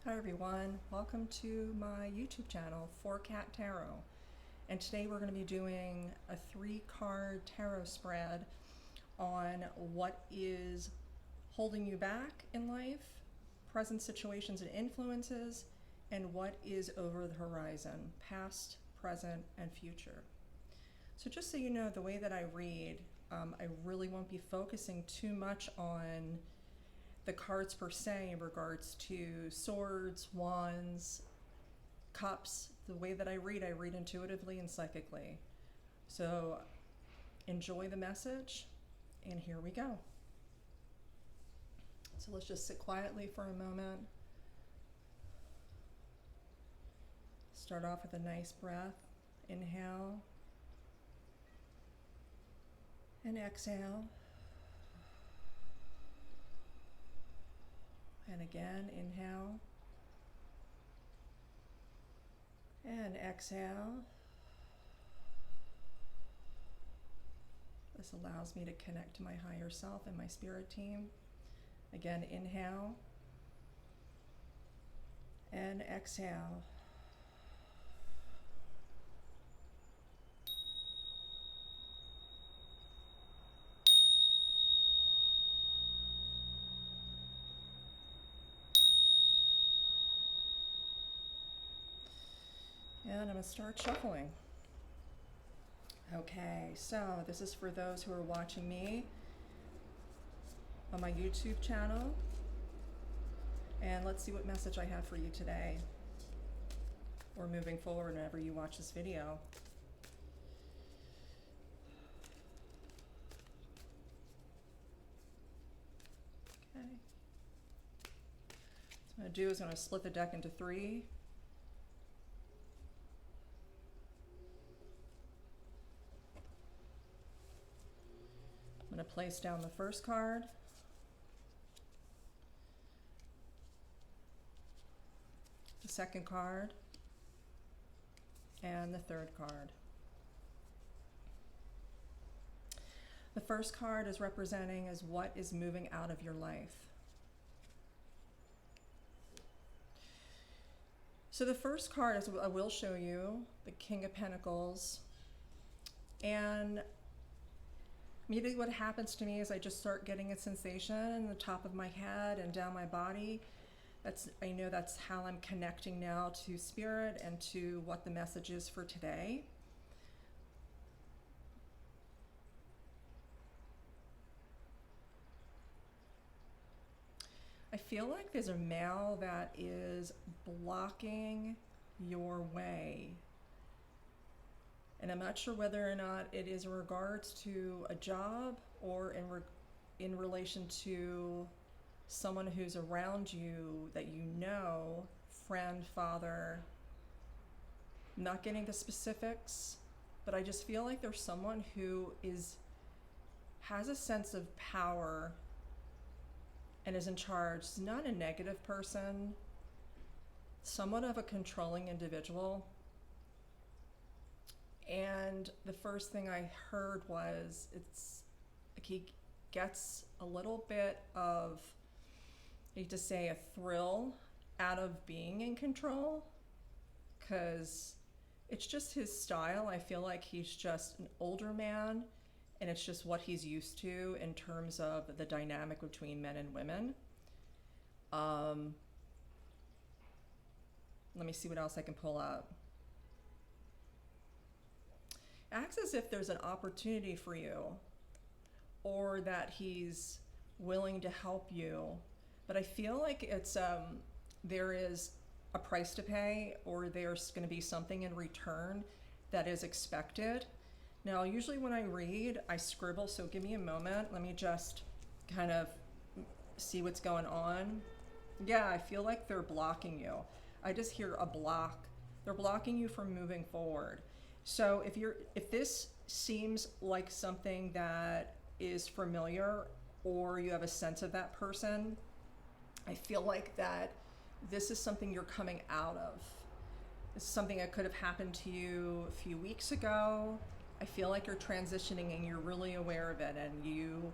Hi everyone, welcome to my YouTube channel, 4Cat Tarot. And today we're going to be doing a 3-card tarot spread on what is holding you back in life, present situations and influences, and what is over the horizon, past, present, and future. So just so you know, the way that I read, I really won't be focusing too much on the cards per se in regards to swords, wands, cups. The way that I read intuitively and psychically. So enjoy the message, and here we go. So let's just sit quietly for a moment. Start off with a nice breath. Inhale and exhale. And again, inhale and exhale. This allows me to connect to my higher self and my spirit team. Again, inhale and exhale. And I'm going to start shuffling. Okay, so this is for those who are watching me on my YouTube channel. And let's see what message I have for you today, or moving forward whenever you watch this video. Okay. What I'm going to do is I'm going to split the deck into 3. I'm going to place down the first card, the second card, and the third card. The first card is representing as what is moving out of your life. So the first card is, I will show you, the King of Pentacles. And immediately what happens to me is I just start getting a sensation in the top of my head and down my body. I know that's how I'm connecting now to spirit and to what the message is for today. I feel like there's a male that is blocking your way. And I'm not sure whether or not it is in regards to a job or in relation to someone who's around you that you know, friend, father. I'm not getting the specifics, but I just feel like there's someone who has a sense of power and is in charge. It's not a negative person, somewhat of a controlling individual. And the first thing I heard was it's like he gets a little bit of, I hate to say, a thrill out of being in control, because it's just his style. I feel like he's just an older man, and it's just what he's used to in terms of the dynamic between men and women. Let me see what else I can pull up. Acts as if there's an opportunity for you, or that he's willing to help you. But I feel like it's there is a price to pay, or there's going to be something in return that is expected. Now, usually when I read, I scribble, so give me a moment. Let me just kind of see what's going on. Yeah, I feel like they're blocking you. I just hear a block. They're blocking you from moving forward. So if this seems like something that is familiar, or you have a sense of that person, I feel like that this is something you're coming out of. This is something that could have happened to you a few weeks ago. I feel like you're transitioning and you're really aware of it, and you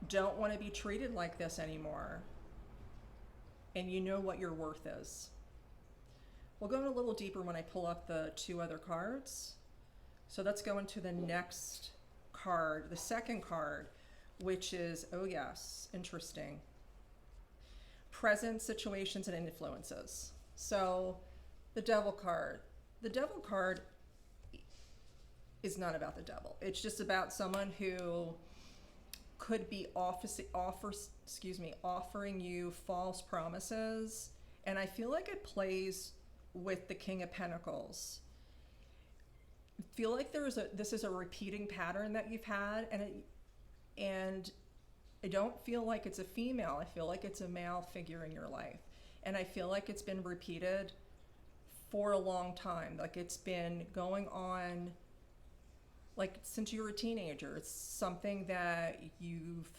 don't want to be treated like this anymore. and you know what your worth is. We'll go in a little deeper when I pull up the two other cards. So let's go into the next card, the second card, which is, oh yes, interesting. Present situations and influences. So the Devil card. The Devil card is not about the devil. It's just about someone who could be offering you false promises. And I feel like it plays with the King of Pentacles. I feel like this is a repeating pattern that you've had, and I don't feel like it's a female. I feel like it's a male figure in your life. And I feel like it's been repeated for a long time. Like it's been going on like since you were a teenager. It's something that you've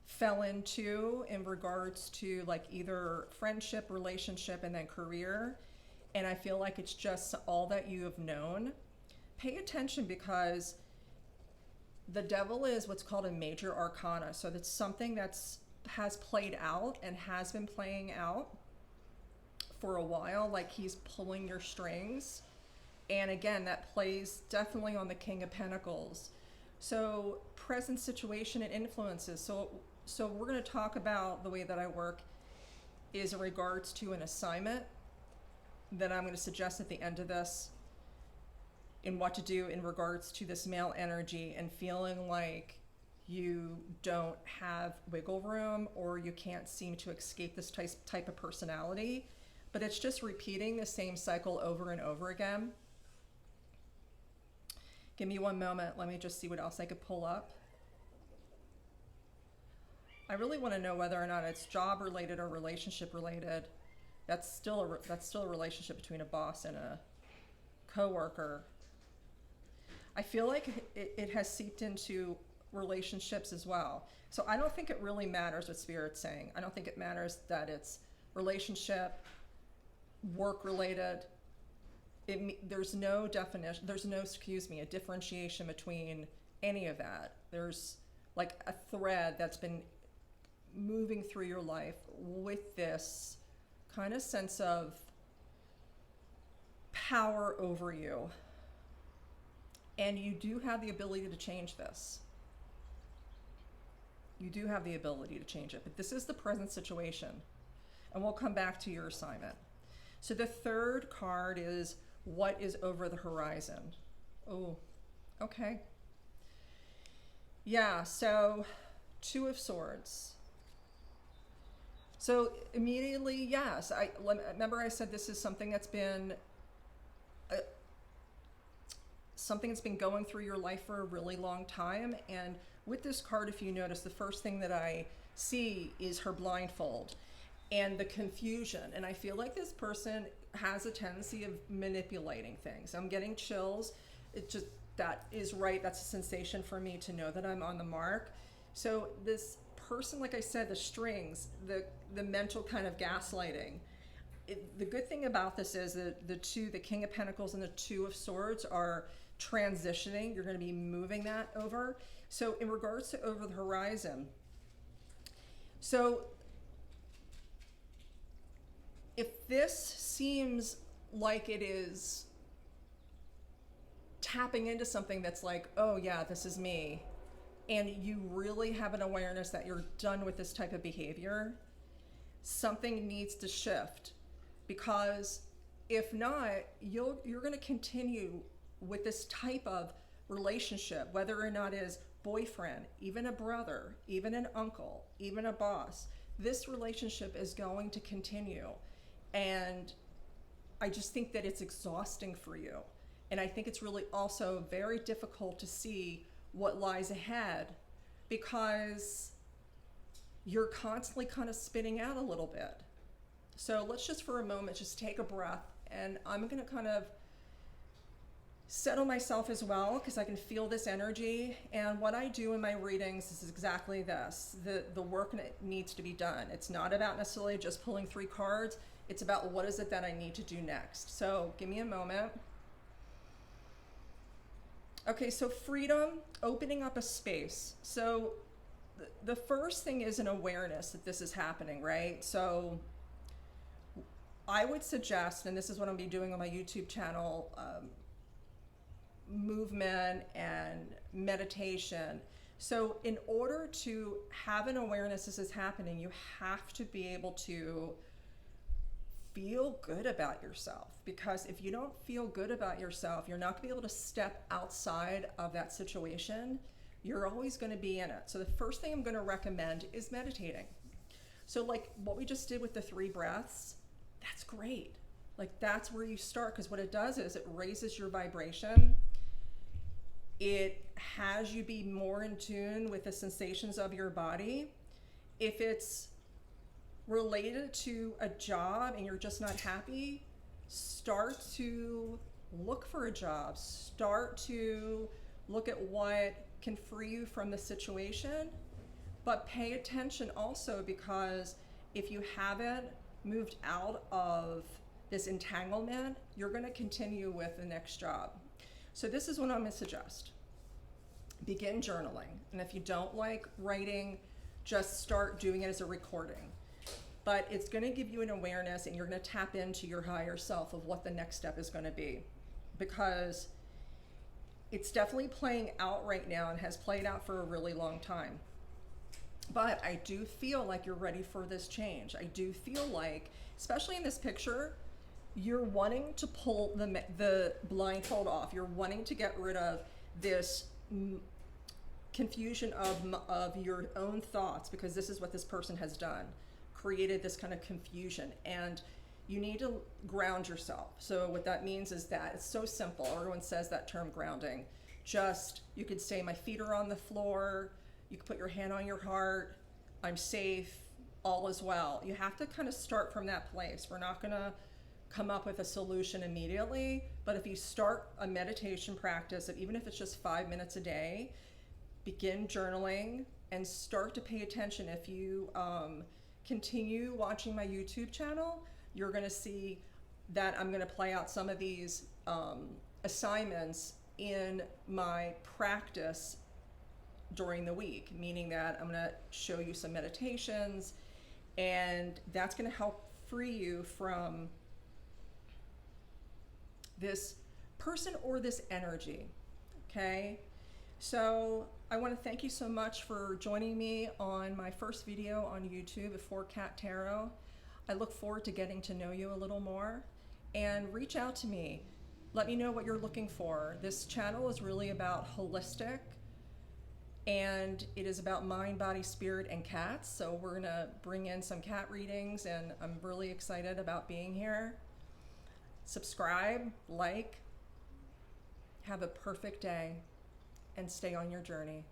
fell into in regards to like either friendship, relationship, and then career. And I feel like it's just all that you have known. Pay attention, because the Devil is what's called a major arcana. So that's something has played out and has been playing out for a while, like he's pulling your strings. And again, that plays definitely on the King of Pentacles. So present situation and influences. So we're going to talk about the way that I work is in regards to an assignment that I'm going to suggest at the end of this, in what to do in regards to this male energy and feeling like you don't have wiggle room or you can't seem to escape this type of personality, but it's just repeating the same cycle over and over again. Give me one moment. Let me just see what else I could pull up. I really want to know whether or not it's job related or relationship related. That's still a relationship between a boss and a coworker. I feel like it has seeped into relationships as well. So I don't think it really matters what Spirit's saying. I don't think it matters that it's relationship, work related. There's no definition, a differentiation between any of that. There's like a thread that's been moving through your life with this kind of sense of power over you. And you do have the ability to change this. You do have the ability to change it, but this is the present situation. And we'll come back to your assignment. So the third card is what is over the horizon. Oh, okay. Yeah, so Two of Swords. So immediately, yes, remember I said this is something that's been going through your life for a really long time. And with this card, if you notice, the first thing that I see is her blindfold and the confusion. And I feel like this person has a tendency of manipulating things. I'm getting chills. That is right. That's a sensation for me to know that I'm on the mark. So this person, like I said, the strings, the mental kind of gaslighting. The good thing about this is that the King of Pentacles and the Two of Swords are transitioning. You're going to be moving that over. So in regards to over the horizon, so if this seems like it is tapping into something that's like, oh yeah, this is me, and you really have an awareness that you're done with this type of behavior, something needs to shift. Because if not, you're going to continue with this type of relationship, whether or not it is boyfriend, even a brother, even an uncle, even a boss. This relationship is going to continue. And I just think that it's exhausting for you. And I think it's really also very difficult to see what lies ahead, because you're constantly kind of spinning out a little bit. So let's just for a moment, just take a breath, and I'm going to kind of settle myself as well, because I can feel this energy. And what I do in my readings is exactly this. The work needs to be done. It's not about necessarily just pulling 3 cards. It's about what is it that I need to do next. So give me a moment. Okay, so freedom, opening up a space. So the first thing is an awareness that this is happening, right? So I would suggest, and this is what I'm going to be doing on my YouTube channel, movement and meditation. So in order to have an awareness this is happening, you have to be able to feel good about yourself, because if you don't feel good about yourself, you're not going to be able to step outside of that situation. You're always going to be in it. So the first thing I'm going to recommend is meditating. So like what we just did with the 3 breaths, that's great. Like that's where you start, because what it does is it raises your vibration. It has you be more in tune with the sensations of your body. If it's related to a job and you're just not happy, start to look for a job. Start to look at what can free you from the situation. But pay attention also, because if you haven't moved out of this entanglement, you're going to continue with the next job. So this is what I'm going to suggest. Begin journaling. And if you don't like writing, just start doing it as a recording. But it's going to give you an awareness, and you're going to tap into your higher self of what the next step is going to be. Because it's definitely playing out right now and has played out for a really long time. But I do feel like you're ready for this change. I do feel like, especially in this picture, you're wanting to pull the blindfold off. You're wanting to get rid of this confusion of your own thoughts, because this is what this person has done, created this kind of confusion. And you need to ground yourself. So what that means is that it's so simple. Everyone says that term, grounding. Just, you could say, my feet are on the floor. You could put your hand on your heart. I'm safe. All is well. You have to kind of start from that place. We're not going to come up with a solution immediately, but if you start a meditation practice, of even if it's just 5 minutes a day, begin journaling and start to pay attention. If you continue watching my YouTube channel, you're going to see that I'm going to play out some of these assignments in my practice during the week, meaning that I'm going to show you some meditations, and that's going to help free you from this person or this energy. Okay, so I want to thank you so much for joining me on my first video on YouTube for Kat Tarot. I look forward to getting to know you a little more, and reach out to me. Let me know what you're looking for. This channel is really about holistic, and it is about mind, body, spirit, and cats. So we're gonna bring in some cat readings, and I'm really excited about being here. Subscribe, like, have a perfect day, and stay on your journey.